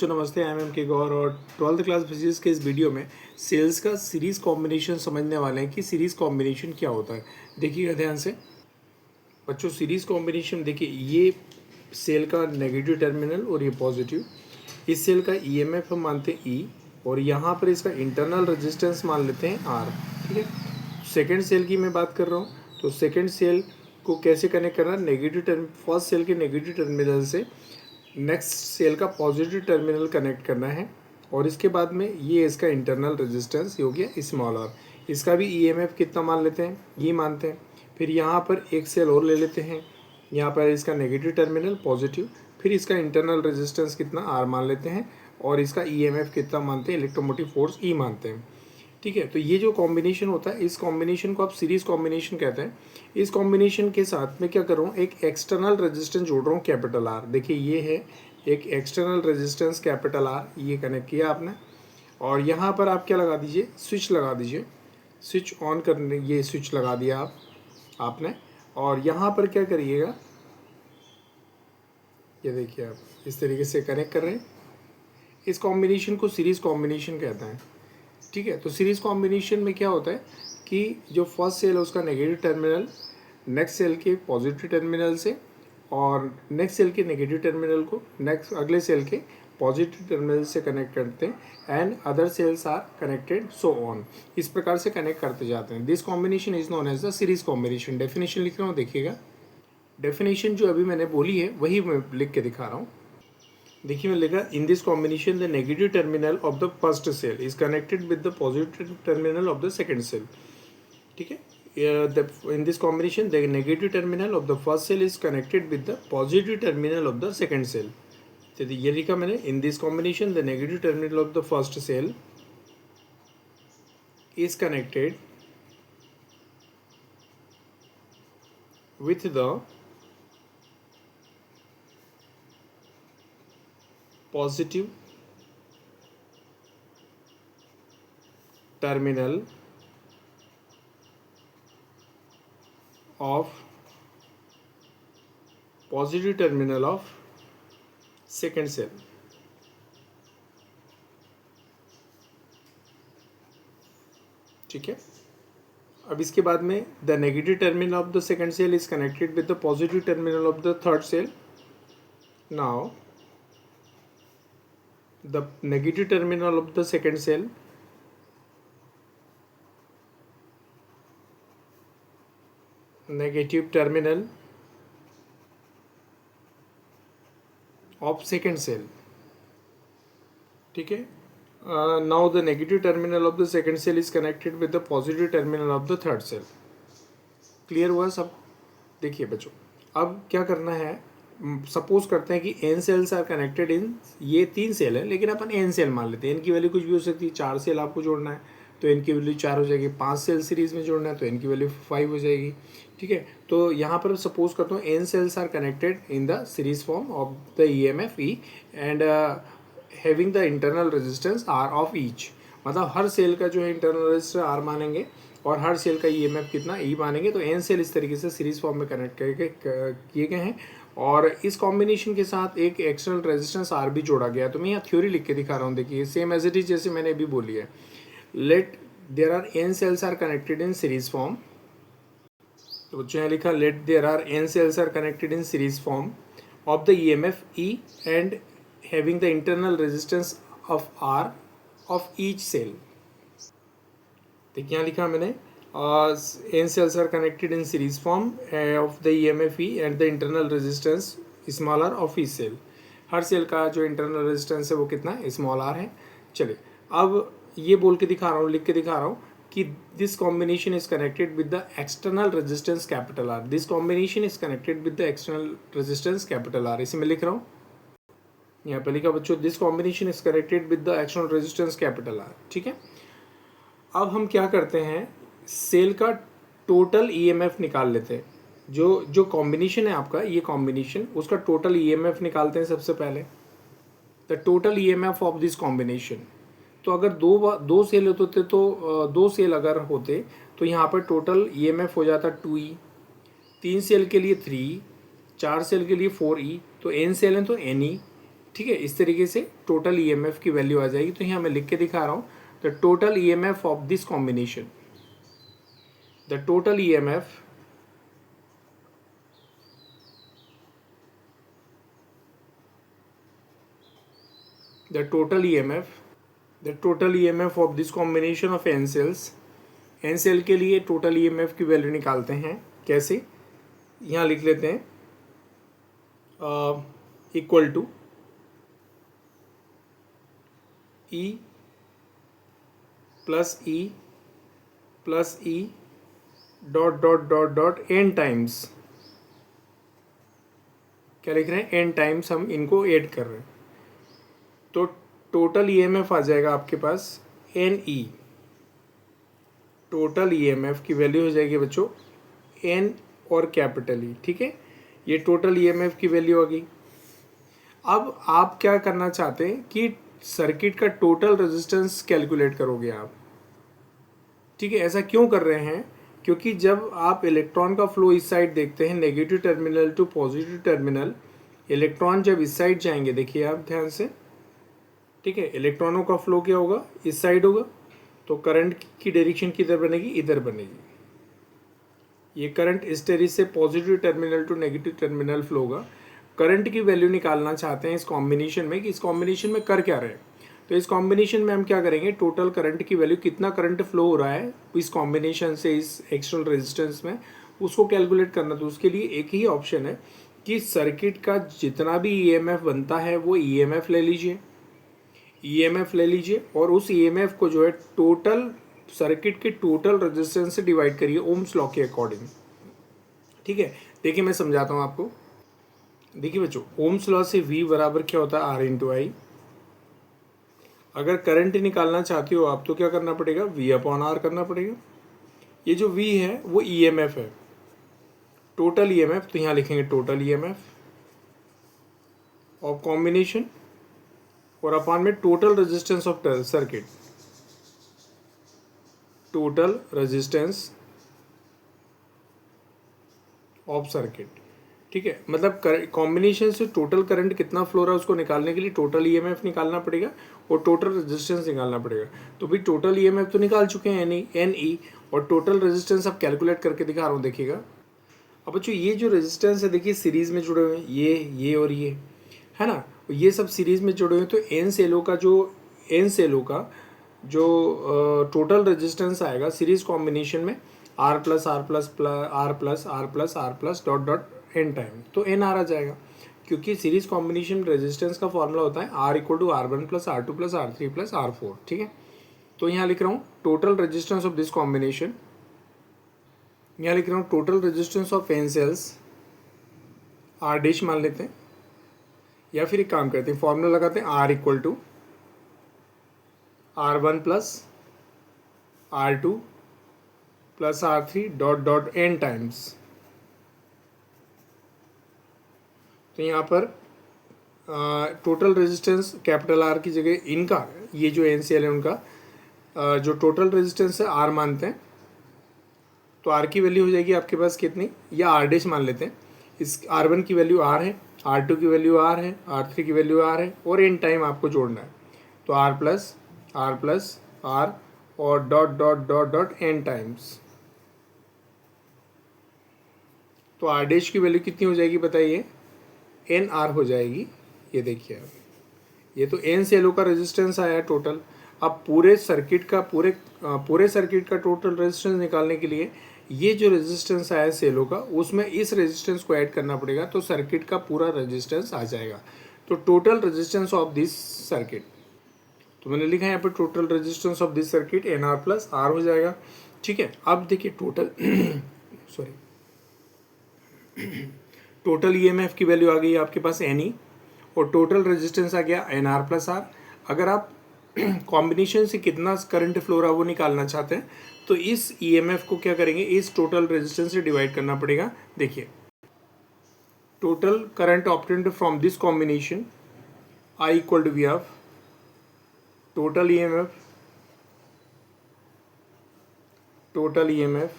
बच्चों, नमस्ते। I am के गौर और 12th क्लास फिजिक्स के इस वीडियो में सेल्स का सीरीज कॉम्बिनेशन समझने वाले हैं कि सीरीज कॉम्बिनेशन क्या होता है। देखिएगा ध्यान से बच्चों, सीरीज कॉम्बिनेशन देखिए, ये सेल का नेगेटिव टर्मिनल और ये पॉजिटिव। इस सेल का ईएमएफ हम मानते हैं ई, और यहाँ पर इसका इंटरनल रेजिस्टेंस मान लेते हैं आर। ठीक है, सेकेंड सेल की मैं बात कर रहा हूँ, तो सेकेंड सेल को कैसे कनेक्ट करना है, नेगेटिव टर्म फर्स्ट सेल के नेगेटिव टर्मिनल से नेक्स्ट सेल का पॉजिटिव टर्मिनल कनेक्ट करना है। और इसके बाद में ये इसका इंटरनल रेजिस्टेंस हो गया स्मॉल आर। इसका भी ईएमएफ कितना मान लेते हैं, ये मानते हैं। फिर यहाँ पर एक सेल और ले लेते हैं, यहाँ पर इसका नेगेटिव टर्मिनल पॉजिटिव, फिर इसका इंटरनल रेजिस्टेंस कितना आर मान लेते हैं, और इसका ईएमएफ कितना मानते हैं, इलेक्ट्रोमोटिव फोर्स ई मानते हैं। ठीक है, तो ये जो कॉम्बिनेशन होता है, इस कॉम्बिनेशन को आप सीरीज कॉम्बिनेशन कहते हैं। इस कॉम्बिनेशन के साथ मैं क्या कर रहा हूँ, एक एक्सटर्नल रेजिस्टेंस जोड़ रहा हूँ कैपिटल आर। देखिए ये है एक एक्सटर्नल रेजिस्टेंस कैपिटल आर, ये कनेक्ट किया आपने। और यहाँ पर आप क्या लगा दीजिए, स्विच लगा दीजिए। स्विच ऑन करने, ये स्विच लगा दिया आपने। और यहाँ पर क्या करिएगा, ये देखिए आप इस तरीके से कनेक्ट कर रहे हैं। इस कॉम्बिनेशन को सीरीज कॉम्बिनेशन कहते हैं। ठीक है, तो सीरीज कॉम्बिनेशन में क्या होता है कि जो फर्स्ट सेल है उसका नेगेटिव टर्मिनल नेक्स्ट सेल के पॉजिटिव टर्मिनल से, और नेक्स्ट सेल के नेगेटिव टर्मिनल को नेक्स्ट अगले सेल के पॉजिटिव टर्मिनल से कनेक्ट करते हैं, and other cells are connected so on. इस प्रकार से कनेक्ट करते जाते हैं। This combination is known as the series combination. Definition लिख रहा हूँ, देखिएगा। डेफिनेशन जो अभी मैंने बोली है वही मैं लिख के दिखा रहा हूँ। देखिए मैं लिखा, in this combination the negative terminal of the first cell is connected with the positive terminal of the second cell. ठीक है, in this combination the negative terminal of the first cell is connected with the positive terminal of the second cell. तो ये लिखा मैंने, in this combination the negative terminal of the first cell is connected with the positive terminal of second cell. ठीक है, अब इसके बाद में the negative terminal of the second cell is connected with the positive terminal of the third cell. Now the negative terminal of the second cell negative terminal of second cell. ठीक है, now the negative terminal of the second cell is connected with the positive terminal of the third cell. Clear हुआ सब? देखिए बच्चों, अब क्या करना है, सपोज करते हैं कि n cells are connected in, ये 3 सेल है लेकिन अपन n सेल मान लेते हैं। n की वैल्यू कुछ भी हो सकती है। 4 सेल आपको जोड़ना है तो n की वैल्यू 4 हो जाएगी। 5 सेल सीरीज में जोड़ना है तो n की वैल्यू 5 हो जाएगी। ठीक है, तो यहाँ पर सपोज करता हूँ n cells are connected in the series form of the EMF E and having the internal resistance R of each. मतलब हर सेल का जो है इंटरनल रेजिस्टेंस आर मानेंगे और हर सेल का ईएमएफ कितना ई मानेंगे। तो n सेल इस तरीके से सीरीज फॉर्म में कनेक्ट करके किए गए हैं, और इस कॉम्बिनेशन के साथ एक एक्सटर्नल रेजिस्टेंस आर भी जोड़ा गया है। तो मैं यहाँ थ्योरी लिख के दिखा रहा हूँ। देखिए सेम एज इट इज जैसे मैंने अभी बोली है। Let there are n cells are connected in series form। तो बच्चों यहाँ लिखा, let there are n cells are connected in series form of the EMF E and having the internal resistance of R of each cell। देखिए यहाँ लिखा मैंने, n cells are connected in series form of the EMF E and the internal resistance small r of each cell। हर cell का जो internal resistance है वो कितना स्मॉल r है। चलिए अब ये बोल के दिखा रहा हूँ, लिख के दिखा रहा हूँ कि this combination is connected with the external resistance capital R. This combination is connected with the external resistance capital R. इसे मैं लिख रहा हूँ, यहाँ पे लिखा बच्चों, this combination is connected with the external resistance capital R. ठीक है, अब हम क्या करते हैं, सेल का टोटल ईएमएफ निकाल लेते हैं। जो कॉम्बिनेशन है आपका, ये कॉम्बिनेशन, उसका टोटल ईएमएफ निकालते हैं सबसे पहले। The total EMF of this combination. तो अगर दो सेल होते तो 2 सेल अगर होते तो यहाँ पर टोटल ईएमएफ हो जाता 2E, 3 सेल के लिए 3, 4 सेल के लिए 4E, तो n सेल है तो NE, ठीक है, इस तरीके से टोटल ईएमएफ की वैल्यू आ जाएगी। तो यहाँ मैं लिख के दिखा रहा हूँ, the total EMF of this combination, the total EMF the total EMF the total EMF of this combination of n cells, n cell के लिए टोटल EMF की वैल्यू निकालते हैं। कैसे, यहाँ लिख लेते हैं equal to E plus E dot dot dot dot n times, क्या लिख रहे हैं, n टाइम्स हम इनको ऐड कर रहे हैं। तो टोटल ईएमएफ आ जाएगा आपके पास एन ई, टोटल ईएमएफ की वैल्यू हो जाएगी बच्चों एन और कैपिटल ई। ठीक है, ये टोटल ईएमएफ की वैल्यू आ गई। अब आप क्या करना चाहते हैं कि सर्किट का टोटल रेजिस्टेंस कैलकुलेट करोगे आप। ठीक है, ऐसा क्यों कर रहे हैं, क्योंकि जब आप इलेक्ट्रॉन का फ्लो इस साइड देखते हैं, negative terminal to positive terminal, electron जब इस साइड जाएंगे, देखिए आप ध्यान से, ठीक है, इलेक्ट्रॉनों का फ्लो क्या होगा, इस साइड होगा, तो करंट की डायरेक्शन किधर बनेगी, इधर बनेगी। ये करंट इस तरीके से positive terminal to negative terminal flow होगा। करंट की वैल्यू निकालना चाहते हैं इस कॉम्बिनेशन में, कि इस कॉम्बिनेशन में कर क्या रहे हैं। तो इस कॉम्बिनेशन में हम क्या करेंगे, टोटल करंट की वैल्यू, कितना करंट फ्लो हो रहा है इस कॉम्बिनेशन से इस एक्सटर्नल रेजिस्टेंस में, उसको कैलकुलेट करना। तो उसके लिए एक ही ऑप्शन है कि सर्किट का जितना भी ईएमएफ बनता है वो ईएमएफ ले लीजिए, ईएमएफ ले लीजिए, और उस ईएमएफ को जो है टोटल सर्किट के टोटल रेजिस्टेंस से डिवाइड करिए ओम्स लॉ के अकॉर्डिंग। ठीक है, देखिए मैं समझाता हूँ आपको। देखिए बच्चों, ओम्स लॉ से V बराबर क्या होता है, R इंटू आई। अगर करंट निकालना चाहते हो आप तो क्या करना पड़ेगा, V अपॉन R करना पड़ेगा। ये जो V है वो ईएमएफ है, टोटल ईएमएफ, तो यहाँ लिखेंगे टोटल ईएमएफ ऑफ कॉम्बिनेशन, और अपॉन में total resistance of circuit, total resistance of circuit. ठीक है, मतलब कॉम्बिनेशन से टोटल करंट कितना फ्लो रहा है उसको निकालने के लिए टोटल ईएमएफ निकालना पड़ेगा और टोटल रेजिस्टेंस निकालना पड़ेगा। तो भाई टोटल ईएमएफ तो निकाल चुके हैं एन ई, और टोटल रेजिस्टेंस अब कैलकुलेट करके दिखा रहा हूँ, देखिएगा। अब बच्चों ये जो रेजिस्टेंस है देखिए सीरीज में जुड़े हुए हैं, ये और ये है ना, ये सब सीरीज में जुड़े हुए हैं। तो एन सेलों का जो टोटल रेजिस्टेंस आएगा सीरीज कॉम्बिनेशन में, R plus R plus R plus R plus R plus dot dot n time, तो एन आर आ जाएगा, क्योंकि सीरीज कॉम्बिनेशन रेजिस्टेंस का फॉर्मूला होता है R equal to R one plus R two plus R three plus R four. ठीक है, तो यहाँ लिख रहा हूँ total resistance of this combination, यहाँ लिख रहा हूँ total resistance of n sales, are dash मान लेते हैं, या फिर एक काम करते हैं, फॉर्मूला लगाते हैं R equal to R one plus R two plus R three dot dot n times. तो यहाँ पर टोटल रेजिस्टेंस कैपिटल आर की जगह इनका, ये जो एन सी एल है उनका जो टोटल रेजिस्टेंस है आर मानते हैं, तो आर की वैल्यू हो जाएगी आपके पास कितनी, या आर डैश मान लेते हैं। इस आर वन की वैल्यू आर है, आर टू की वैल्यू आर है, आर थ्री की वैल्यू आर है, और एन टाइम आपको जोड़ना है। तो आर प्लस आर और dot dot dot dot n times. तो आर डैश की वैल्यू कितनी हो जाएगी बताइए, एन आर हो जाएगी। ये देखिए आप, ये तो एन सेलों का रेजिस्टेंस आया है टोटल। अब पूरे सर्किट का टोटल रेजिस्टेंस निकालने के लिए ये जो रेजिस्टेंस आया है सेलों का, उसमें इस रेजिस्टेंस को ऐड करना पड़ेगा, तो सर्किट का पूरा रेजिस्टेंस आ जाएगा। तो total resistance of this circuit, तो मैंने लिखा है यहाँ पर total resistance of this circuit n R plus R हो जाएगा। ठीक है, अब देखिए टोटल ईएमएफ की वैल्यू आ गई आपके पास एन ई, और टोटल रेजिस्टेंस आ गया एन आर प्लस आर। अगर आप कॉम्बिनेशन से कितना करंट फ्लो रहा वो निकालना चाहते हैं तो इस ईएमएफ को क्या करेंगे, इस टोटल रेजिस्टेंस से डिवाइड करना पड़ेगा। देखिए total current obtained from this combination I equal to V of total EMF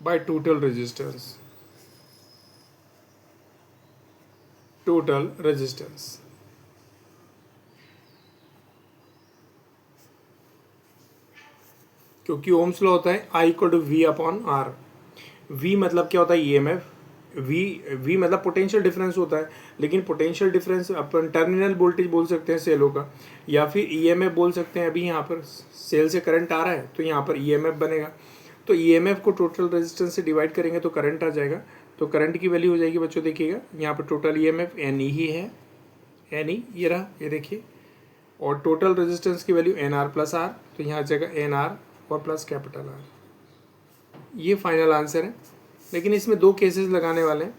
by total resistance. Total resistance. क्योंकि ओम्स लॉ होता है I equal to V upon R. V मतलब क्या होता है ईएमएफ, वी मतलब पोटेंशियल डिफरेंस होता है, लेकिन पोटेंशियल डिफरेंस अपन टर्मिनल वोल्टेज बोल सकते हैं सेलों का, या फिर ईएमएफ बोल सकते हैं। अभी यहाँ पर सेल से करंट आ रहा है तो यहाँ पर ईएमएफ बनेगा, तो ईएमएफ को टोटल रेजिस्टेंस से डिवाइड करेंगे तो करंट आ जाएगा। तो करंट की वैल्यू हो जाएगी बच्चों, देखिएगा यहाँ पर टोटल ईएमएफ एन ई ही है, एन ई ये रहा, ये देखिए, और टोटल रेजिस्टेंस की value n R plus R, तो यहाँ आ जाएगा एन आर और प्लस कैपिटल आर। ये फाइनल आंसर है। लेकिन इसमें दो केसेस लगाने वाले हैं।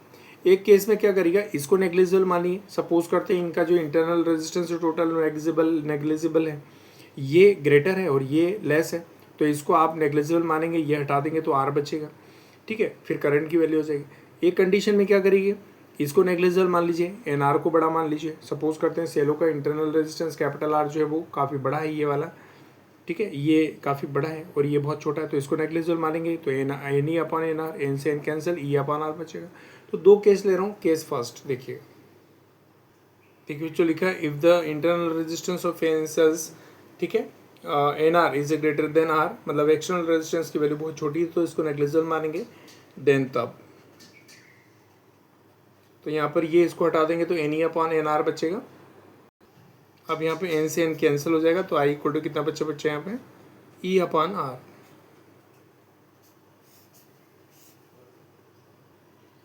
एक केस में क्या करेगा, इसको नेग्लिजिबल मानिए, सपोज करते हैं इनका जो इंटरनल रेजिस्टेंस टोटल नेग्लिजिबल है, ये ग्रेटर है और ये लेस है, तो इसको आप नेग्लिजिबल मानेंगे, ये हटा देंगे तो आर बचेगा, ठीक है, फिर करंट की वैल्यू हो जाएगी। एक कंडीशन में क्या करेंगे, इसको नेग्लिजिबल मान लीजिए, एन आर को बड़ा मान लीजिए, सपोज करते हैं सेलो का इंटरनल रेजिस्टेंस कैपिटल आर जो है वो काफ़ी बड़ा है, ये वाला, ठीक है, ये काफ़ी बड़ा है और ये बहुत छोटा है, तो इसको नेग्लिजिबल मानेंगे, तो N E upon N R, N से N cancel, E upon R बचेगा। तो दो केस ले रहा हूँ, केस फर्स्ट देखिए, देखिए जो लिखा है, if the internal resistance of n cells, ठीक है, n R is a greater than R, मतलब एक्सटर्नल रेजिस्टेंस की वैल्यू बहुत छोटी है, तो इसको नेग्लिजिबल मानेंगे। देन तब तो यहाँ पर ये इसको हटा देंगे तो N E upon N R बचेगा। अब यहाँ पे एन से एन कैंसिल हो जाएगा, तो आई इक्वल टू कितना बच्चा यहाँ पे, ई अपॉन आर।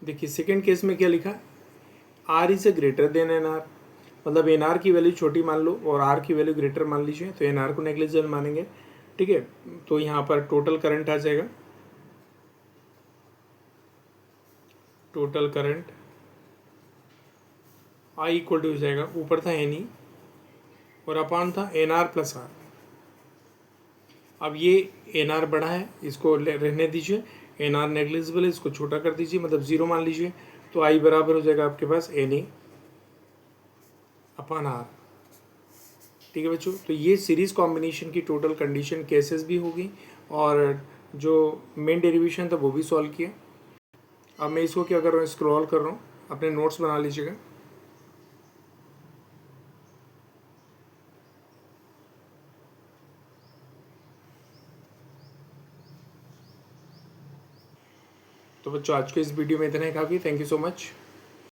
देखिए सेकेंड केस में क्या लिखा, R is a greater than n R, मतलब एन आर की वैल्यू छोटी मान लो और आर की वैल्यू ग्रेटर मान लीजिए, तो एन आर को नेग्लिजिबल मानेंगे, ठीक है। तो यहाँ पर टोटल करंट आ जाएगा, total current I equal to हो जाएगा, ऊपर था एन ई और अपान था एन आर प्लस आर। अब ये एन आर बड़ा है, इसको रहने दीजिए, एन आर नेग्लिजिबल है, इसको छोटा कर दीजिए, मतलब जीरो मान लीजिए, तो आई बराबर हो जाएगा आपके पास एन ई अपान आर, ठीक है बच्चों। तो ये सीरीज कॉम्बिनेशन की टोटल कंडीशन केसेस भी होगी और जो मेन डेरिवेशन था वो भी सॉल्व किया। अब मैं इसको क्या कर रहा हूँ, स्क्रॉल कर रहा हूँ, अपने नोट्स बना लीजिएगा। तो बच्चों आज के इस वीडियो में इतना ही काफ़ी, थैंक यू सो मच।